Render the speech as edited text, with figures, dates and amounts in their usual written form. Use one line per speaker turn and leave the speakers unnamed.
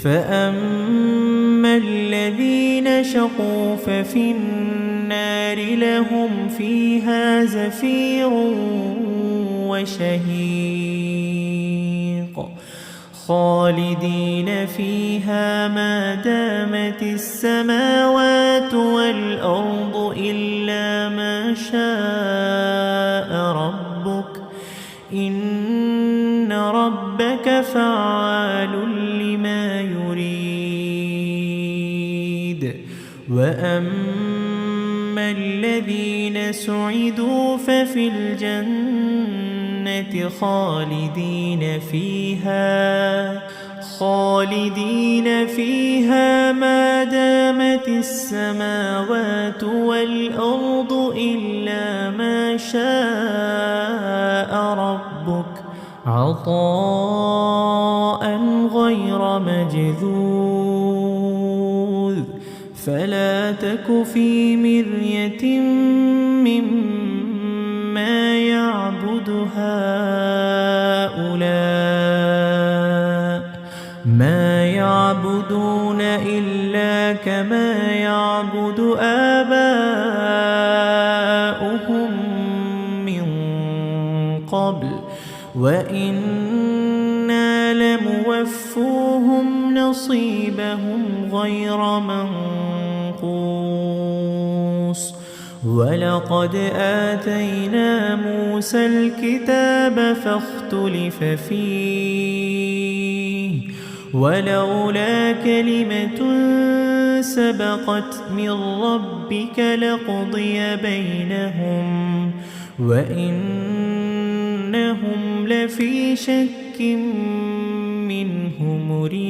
فأما الذين شقوا ففي النار لهم فيها زفير وشهيق خالدين فيها ما دامت السماوات والأرض إلا ما شاء ربك إن ربك فعال لما يريد. وأما الذين سعدوا ففي الجنة خالدين فيها ما دامت السماوات والأرض إلا ما شاء ربك عطاء غير مجذوذ. فلا تك في مرية مما يعبد هؤلاء ما يعبدون إلا كما يعبد آباؤهم من قبل وإنا لموفوهم نصيبهم غير منقوص. ولقد آتينا موسى الكتاب فاختلف فيه ولولا كلمة سبقت من ربك لقضي بينهم وإنهم لفي شك منه مريب.